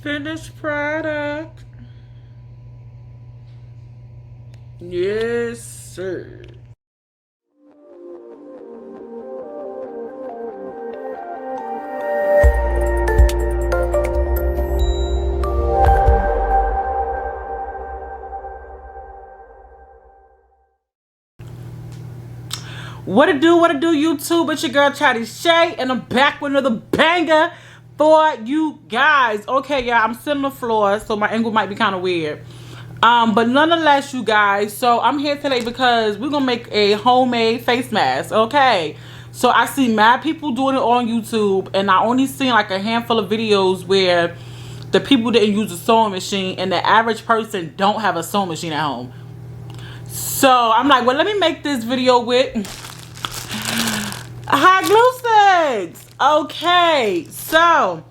Finished product. Yes, sir. What it do, YouTube? It's your girl chattyshay, and I'm back with another banger for you guys. Okay, yeah, I'm sitting on the floor, so my angle might be kind of weird. But nonetheless, you guys, so I'm here today because we're gonna make a homemade face mask. Okay, so I see mad people doing it on YouTube, and I only seen like a handful of videos where the people didn't use a sewing machine, and the average person don't have a sewing machine at home. So I'm like, well, let me make this video with hot glue sticks. Okay, so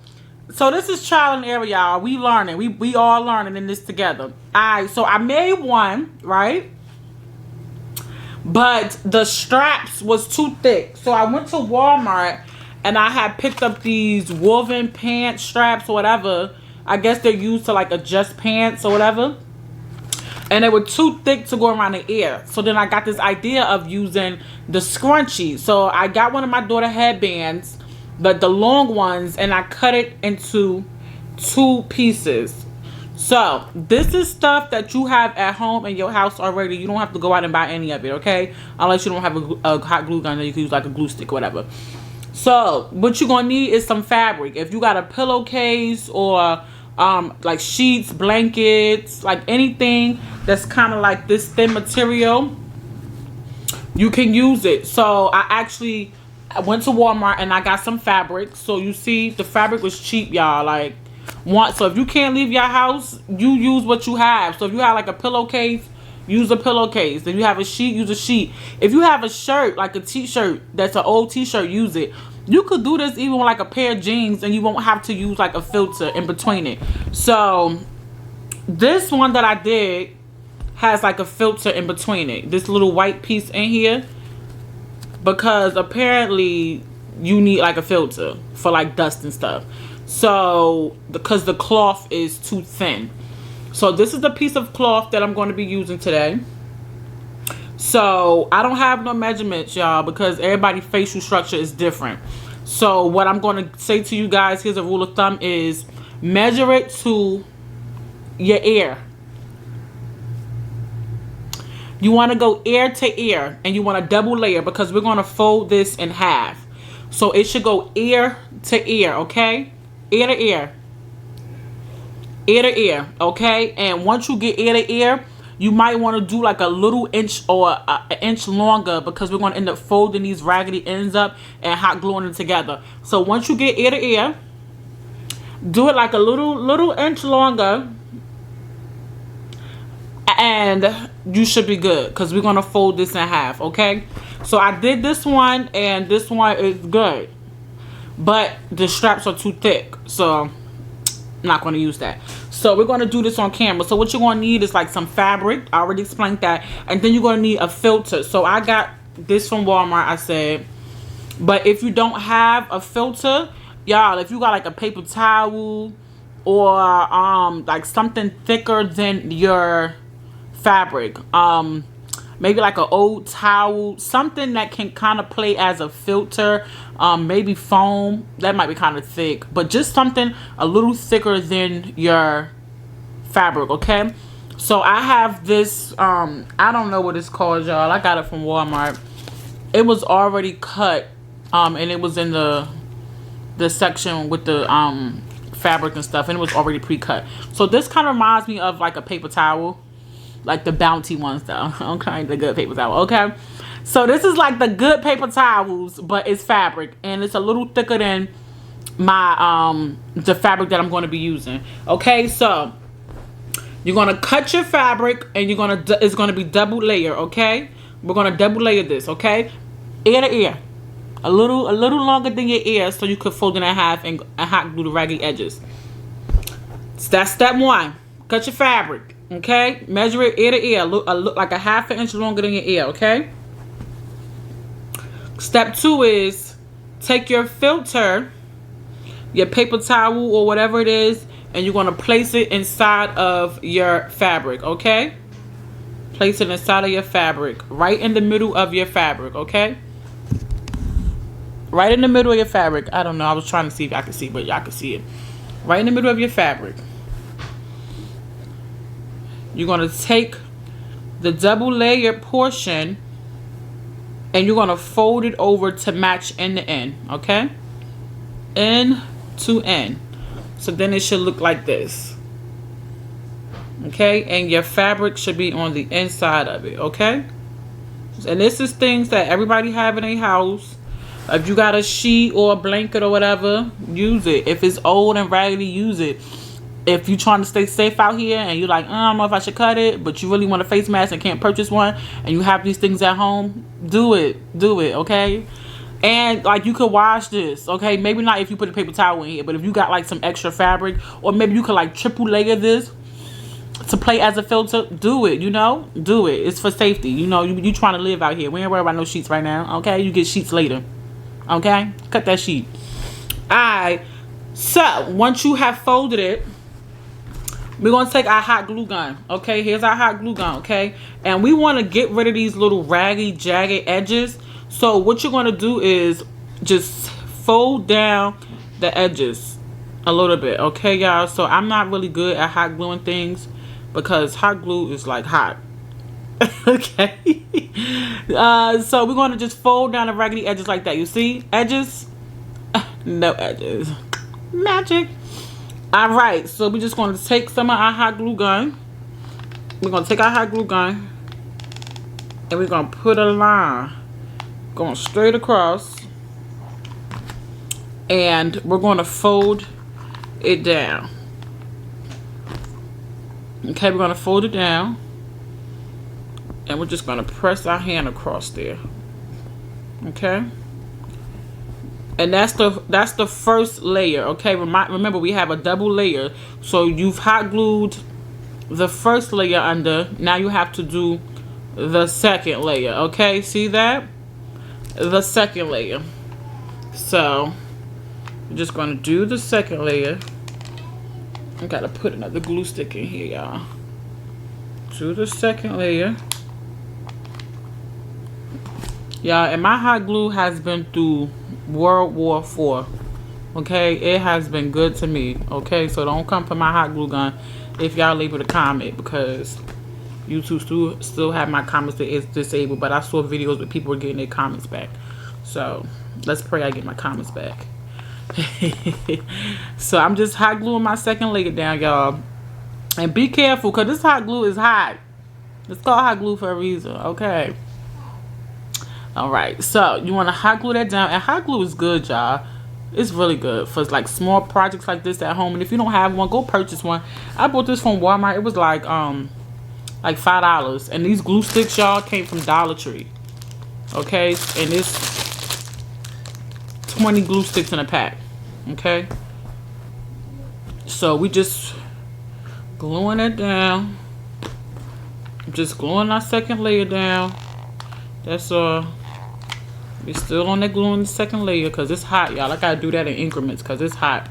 this is trial and error, y'all. We learning. We all learning in this together. Alright, so I made one, right? But the straps was too thick. So I went to Walmart and I had picked up these woven pant straps or whatever. I guess they're used to like adjust pants or whatever. And they were too thick to go around the ear. So then I got this idea of using the scrunchie. So I got one of my daughter headbands, but the long ones, and I cut it into 2 pieces. So this is stuff that you have at home in your house already. You don't have to go out and buy any of it, okay? Unless you don't have a hot glue gun, then you can use like a glue stick or whatever. So what you're gonna need is some fabric. If you got a pillowcase or like sheets, blankets, like anything that's kind of like this thin material, you can use it. So I went to Walmart and I got some fabric. So you see the fabric was cheap, y'all. Like so if you can't leave your house, you use what you have. So if you have like a pillowcase, use a pillowcase. If you have a sheet, use a sheet. If you have a shirt, like a t-shirt that's an old t-shirt, use it. You could do this even with like a pair of jeans and you won't have to use like a filter in between it. So this one that I did has like a filter in between it. This little white piece in here. Because apparently you need like a filter for like dust and stuff. So because the cloth is too thin. So this is the piece of cloth that I'm going to be using today. So I don't have no measurements, y'all, because everybody's facial structure is different. So what I'm going to say to you guys, here's a rule of thumb, is measure it to your ear. You want to go ear to ear, and you want to double layer because we're going to fold this in half. So it should go ear to ear, okay? Ear to ear. Ear to ear, okay? And once you get ear to ear, you might want to do like a little inch or an inch longer because we're going to end up folding these raggedy ends up and hot gluing them together. So once you get ear to ear, do it like a little inch longer, and you should be good because we're going to fold this in half, okay? So I did this one, and this one is good, but the straps are too thick, so I'm not going to use that. So we're going to do this on camera. So what you're going to need is like some fabric. I already explained that. And then you're going to need a filter. So I got this from Walmart, I said. But if you don't have a filter, y'all, if you got like a paper towel or like something thicker than your fabric, maybe like an old towel, something that can kind of play as a filter, maybe foam, that might be kind of thick, but just something a little thicker than your fabric, okay? So I have this, I don't know what it's called, y'all. I got it from Walmart. It was already cut, and it was in the section with the fabric and stuff, and it was already pre-cut. So this kind of reminds me of like a paper towel. Like the Bounty ones though. Okay, the good paper towel, okay? So this is like the good paper towels, but it's fabric. And it's a little thicker than my, the fabric that I'm going to be using. Okay, so you're going to cut your fabric and you're going to, it's going to be double layer, okay? We're going to double layer this, okay? Ear to ear. A little longer than your ear so you could fold it in half and hot glue the raggedy edges. So that's step 1. Cut your fabric. Okay, measure it ear to ear, look like a half an inch longer than your ear, okay? Step 2 is take your filter, your paper towel or whatever it is, and you're going to place it inside of your fabric, okay? Place it inside of your fabric, right in the middle of your fabric, okay? Right in the middle of your fabric. I don't know, I was trying to see if I could see, but y'all can see it. Right in the middle of your fabric. You're going to take the double layered portion and you're going to fold it over to match end to end, okay? End to end. So then it should look like this. Okay? And your fabric should be on the inside of it, okay? And this is things that everybody have in their house. If you got a sheet or a blanket or whatever, use it. If it's old and raggedy, use it. If you're trying to stay safe out here and you're like, I don't know if I should cut it, but you really want a face mask and can't purchase one, and you have these things at home, do it, okay? And like, you could wash this, okay? Maybe not if you put a paper towel in here, but if you got like some extra fabric, or maybe you could like triple layer this to play as a filter, do it, you know? Do it. It's for safety. You know, you trying to live out here. We ain't worried about no sheets right now, okay? You get sheets later, okay? Cut that sheet. Alright, so once you have folded it, we're going to take our hot glue gun, okay? Here's our hot glue gun, okay? And we want to get rid of these little raggy, jagged edges. So what you're going to do is just fold down the edges a little bit, okay, y'all? So I'm not really good at hot gluing things because hot glue is like hot, okay? So we're going to just fold down the raggedy edges like that. You see? Edges? No edges. Magic. Alright, so we're just going to take some of our hot glue gun. We're going to take our hot glue gun and we're going to put a line going straight across, and we're going to fold it down. Okay, we're going to fold it down and we're just going to press our hand across there. Okay? And that's the first layer, okay? Remember, we have a double layer. So you've hot glued the first layer under. Now you have to do the second layer, okay? See that? The second layer. So we're just going to do the second layer. I got to put another glue stick in here, y'all. Do the second layer. Y'all, and my hot glue has been through World War IV, okay? It has been good to me, okay? So don't come for my hot glue gun if y'all able to comment, because YouTube still have my comments that is disabled, but I saw videos where people were getting their comments back. So let's pray I get my comments back. So I'm just hot gluing my second layer down, y'all. And be careful, because this hot glue is hot. It's called hot glue for a reason, okay? Alright, so you want to hot glue that down. And hot glue is good, y'all. It's really good for like small projects like this at home. And if you don't have one, go purchase one. I bought this from Walmart. It was like $5. And these glue sticks, y'all, came from Dollar Tree. Okay, and it's 20 glue sticks in a pack. Okay, so we just gluing it down. Just gluing our second layer down. That's we still on that glue in the second layer because it's hot, y'all. I gotta do that in increments because it's hot.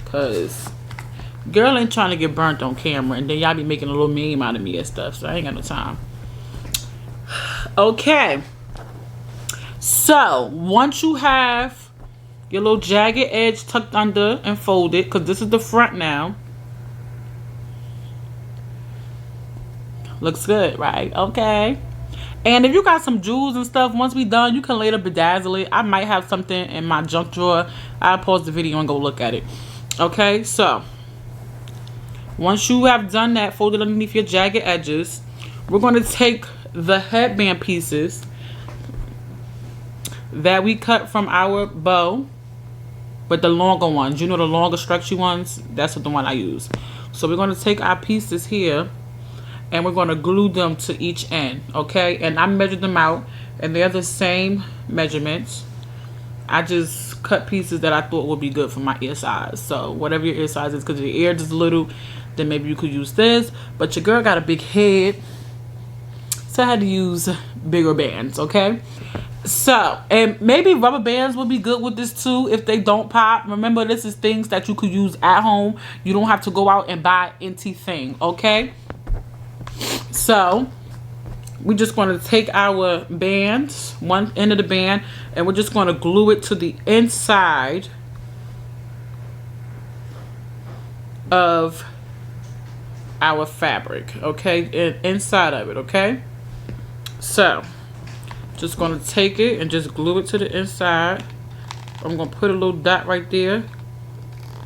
Because girl ain't trying to get burnt on camera, and then y'all be making a little meme out of me and stuff, so I ain't got no time. Okay, so once you have your little jagged edge tucked under and folded, because this is the front now. Looks good, right? Okay. And if you got some jewels and stuff, once we done, you can later bedazzle it. I might have something in my junk drawer. I'll pause the video and go look at it. Okay, so once you have done that, folded underneath your jagged edges, we're going to take the headband pieces that we cut from our bow, but the longer ones, you know, the longer stretchy ones, that's what the one I use. So we're going to take our pieces here and we're going to glue them to each end, okay? And I measured them out, and they're the same measurements. I just cut pieces that I thought would be good for my ear size. So whatever your ear size is, because your ear is little, then maybe you could use this. But your girl got a big head, so So I had to use bigger bands, okay? So, and maybe rubber bands would be good with this too if they don't pop. Remember, this is things that you could use at home. You don't have to go out and buy anything, okay? So, we're just going to take our band, one end of the band, and we're just going to glue it to the inside of our fabric, okay? And inside of it, okay? So, just going to take it and just glue it to the inside. I'm going to put a little dot right there.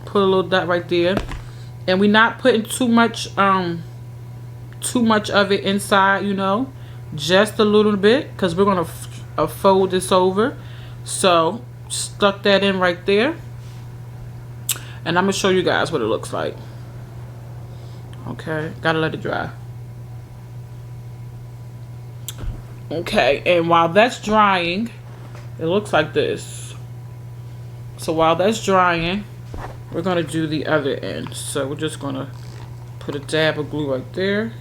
Put a little dot right there. And we're not putting too much of it inside, you know. Just a little bit, because we're going to fold this over. So, stuck that in right there. And I'm going to show you guys what it looks like. Okay, gotta let it dry. Okay, and while that's drying, it looks like this. So while that's drying, we're gonna do the other end. So we're just gonna put a dab of glue right there.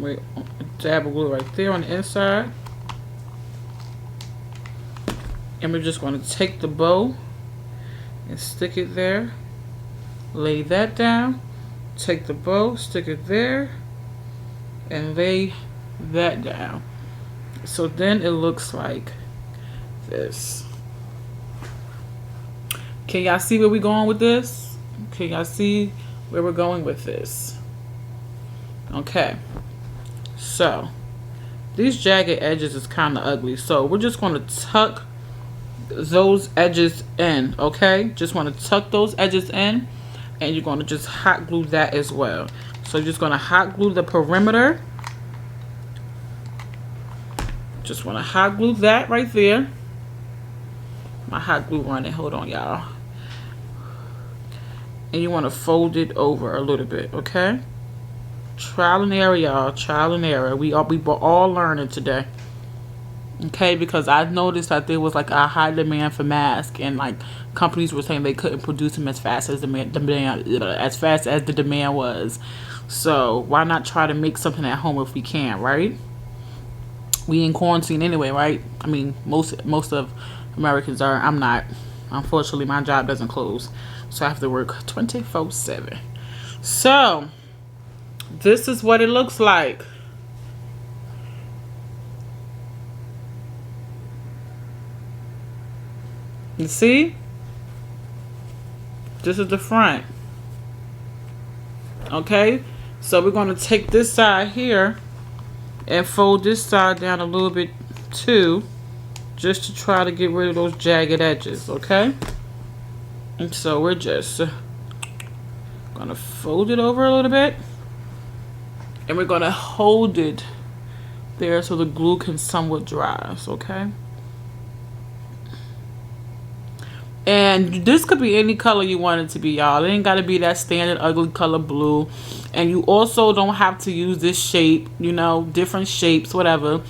A dab of glue right there on the inside. And we're just gonna take the bow and stick it there. Lay that down. Take the bow, stick it there, and lay that down. So then it looks like this. Can y'all see where we're going with this? Can y'all see where we're going with this? Okay. So these jagged edges is kind of ugly. So we're just going to tuck those edges in, okay? Just want to tuck those edges in, and you're going to just hot glue that as well. So you're just going to hot glue the perimeter. Just want to hot glue that right there. My hot glue running. Hold on, y'all. And you want to fold it over a little bit, okay? Trial and error, y'all. Trial and error. We were all learning today. Okay, because I noticed that there was like a high demand for masks, and like companies were saying they couldn't produce them as fast as the demand was. So why not try to make something at home if we can, right? We in quarantine anyway, right? I mean, most of Americans are. I'm not. Unfortunately, my job doesn't close, so I have to work 24/7. So this is what it looks like. You see? This is the front. Okay? So we're going to take this side here and fold this side down a little bit too, just to try to get rid of those jagged edges, okay? And so we're just going to fold it over a little bit, and we're going to hold it there so the glue can somewhat dry, okay? And this could be any color you want it to be, y'all. It ain't got to be that standard ugly color blue. And you also don't have to use this shape, you know, different shapes, whatever.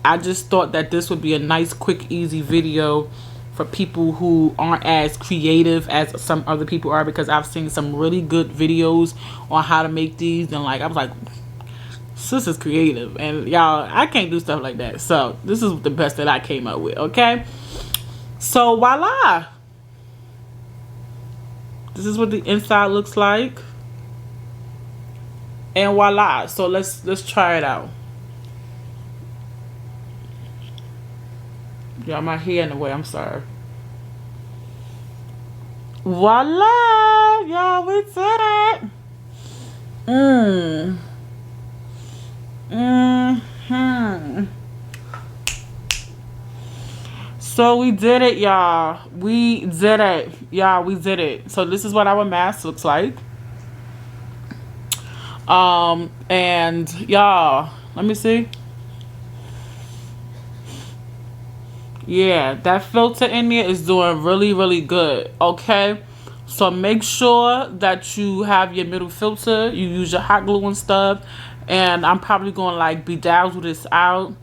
I just thought that this would be a nice, quick, easy video for people who aren't as creative as some other people are, because I've seen some really good videos on how to make these. And like, I was like, this is creative. And y'all, I can't do stuff like that. So this is the best that I came up with, okay? So voila. This is what the inside looks like. And voila. So let's try it out. Y'all, my hair in the way, I'm sorry. Voila! Y'all, we did it! So we did it, y'all. We did it. Y'all, we did it. So this is what our mask looks like. And y'all, let me see. Yeah, that filter in there is doing really, really good. Okay, so make sure that you have your middle filter. You use your hot glue and stuff. And I'm probably going to like bedazzle this out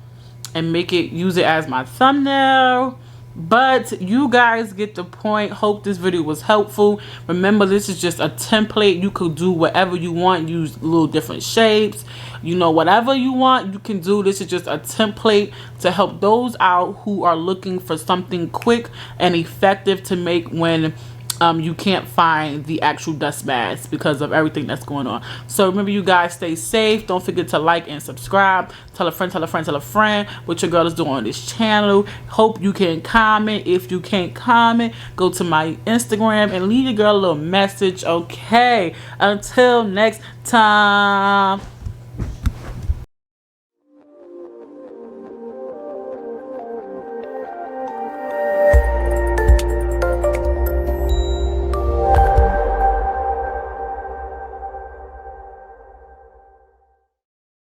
and use it as my thumbnail. But you guys get the point. Hope this video was helpful. Remember, this is just a template. You could do whatever you want. Use little different shapes. You know, whatever you want, you can do. This is just a template to help those out who are looking for something quick and effective to make when you can't find the actual dust mask because of everything that's going on. So remember, you guys, stay safe. Don't forget to like and subscribe. Tell a friend, tell a friend, tell a friend what your girl is doing on this channel. Hope you can comment. If you can't comment, go to my Instagram and leave your girl a little message. Okay, until next time.